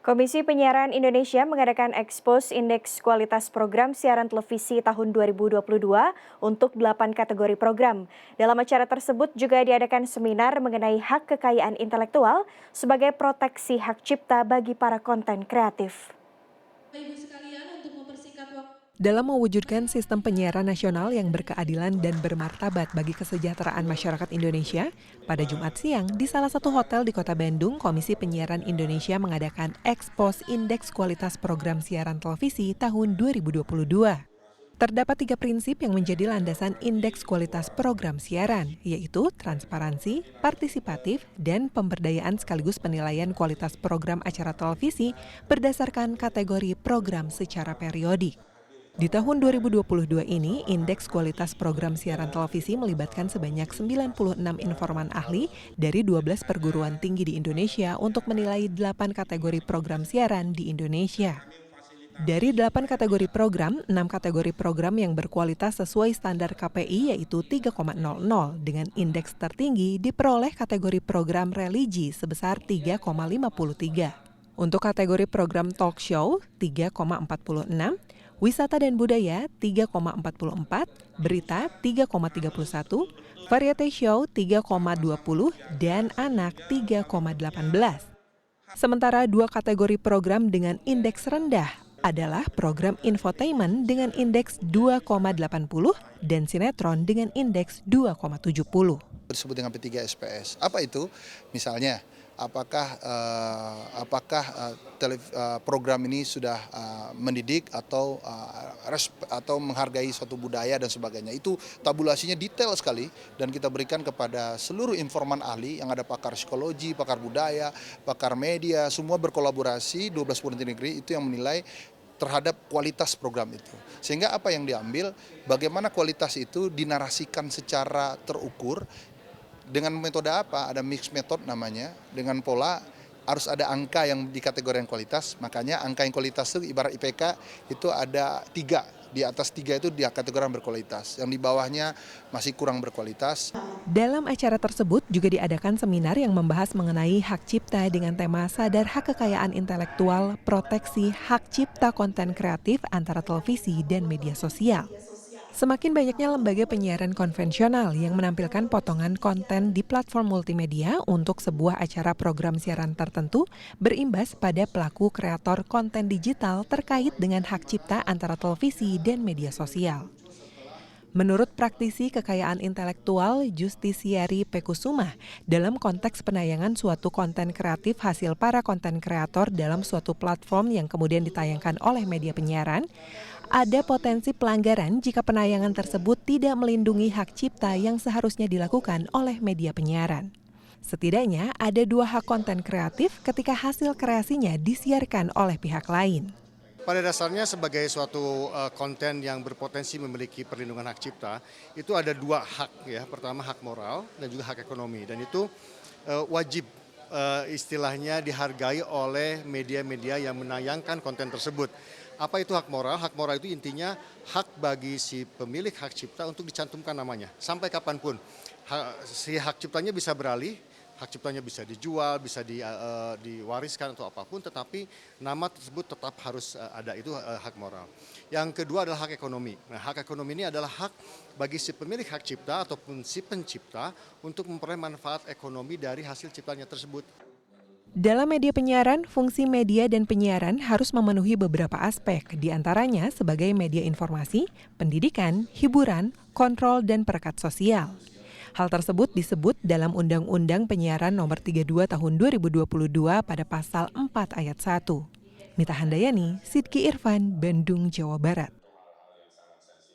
Komisi Penyiaran Indonesia mengadakan Expose Indeks Kualitas Program Siaran Televisi tahun 2022 untuk 8 kategori program. Dalam acara tersebut juga diadakan seminar mengenai hak kekayaan intelektual sebagai proteksi hak cipta bagi para konten kreatif. Ibu sekalian untuk mempersingkat waktu. Dalam mewujudkan sistem penyiaran nasional yang berkeadilan dan bermartabat bagi kesejahteraan masyarakat Indonesia, pada Jumat siang di salah satu hotel di Kota Bandung, Komisi Penyiaran Indonesia mengadakan Expose Indeks Kualitas Program Siaran Televisi tahun 2022. Terdapat 3 prinsip yang menjadi landasan indeks kualitas program siaran, yaitu transparansi, partisipatif, dan pemberdayaan sekaligus penilaian kualitas program acara televisi berdasarkan kategori program secara periodik. Di tahun 2022 ini, indeks kualitas program siaran televisi melibatkan sebanyak 96 informan ahli dari 12 perguruan tinggi di Indonesia untuk menilai 8 kategori program siaran di Indonesia. Dari 8 kategori program, 6 kategori program yang berkualitas sesuai standar KPI yaitu 3,00 dengan indeks tertinggi diperoleh kategori program religi sebesar 3,53. Untuk kategori program talk show 3,46, wisata dan budaya 3,44, berita 3,31, variety show 3,20, dan anak 3,18. Sementara 2 kategori program dengan indeks rendah adalah program infotainment dengan indeks 2,80 dan sinetron dengan indeks 2,70. Disebut dengan P3SPS. Apa itu? Misalnya, apakah program ini sudah mendidik atau menghargai suatu budaya dan sebagainya. Itu tabulasinya detail sekali dan kita berikan kepada seluruh informan ahli yang ada pakar psikologi, pakar budaya, pakar media, semua berkolaborasi 12 perguruan tinggi negeri itu yang menilai terhadap kualitas program itu. Sehingga apa yang diambil, bagaimana kualitas itu dinarasikan secara terukur. Dengan metode apa? Ada mix method namanya. Dengan pola harus ada angka yang dikategorikan kualitas. Makanya angka yang kualitas itu ibarat IPK itu ada 3. Di atas 3 itu dia kategorikan berkualitas. Yang di bawahnya masih kurang berkualitas. Dalam acara tersebut juga diadakan seminar yang membahas mengenai hak cipta dengan tema sadar hak kekayaan intelektual, proteksi hak cipta konten kreatif antara televisi dan media sosial. Semakin banyaknya lembaga penyiaran konvensional yang menampilkan potongan konten di platform multimedia untuk sebuah acara program siaran tertentu berimbas pada pelaku kreator konten digital terkait dengan hak cipta antara televisi dan media sosial. Menurut praktisi kekayaan intelektual Justisiari Pekusumah, dalam konteks penayangan suatu konten kreatif hasil para konten kreator dalam suatu platform yang kemudian ditayangkan oleh media penyiaran, ada potensi pelanggaran jika penayangan tersebut tidak melindungi hak cipta yang seharusnya dilakukan oleh media penyiaran. Setidaknya ada 2 hak konten kreatif ketika hasil kreasinya disiarkan oleh pihak lain. Pada dasarnya sebagai suatu konten yang berpotensi memiliki perlindungan hak cipta, itu ada 2 hak ya. Pertama hak moral dan juga hak ekonomi, dan itu wajib istilahnya dihargai oleh media-media yang menayangkan konten tersebut. Apa itu hak moral? Hak moral itu intinya hak bagi si pemilik hak cipta untuk dicantumkan namanya sampai kapanpun. Si hak ciptanya bisa beralih, hak ciptanya bisa dijual, bisa diwariskan atau apapun, tetapi nama tersebut tetap harus ada, itu hak moral. Yang kedua adalah hak ekonomi. Nah, hak ekonomi ini adalah hak bagi si pemilik hak cipta ataupun si pencipta untuk memperoleh manfaat ekonomi dari hasil ciptanya tersebut. Dalam media penyiaran, fungsi media dan penyiaran harus memenuhi beberapa aspek, diantaranya sebagai media informasi, pendidikan, hiburan, kontrol, dan perekat sosial. Hal tersebut disebut dalam Undang-Undang Penyiaran Nomor 32 Tahun 2022 pada Pasal 4 Ayat 1. Mita Handayani, Sidki Irfan, Bandung, Jawa Barat.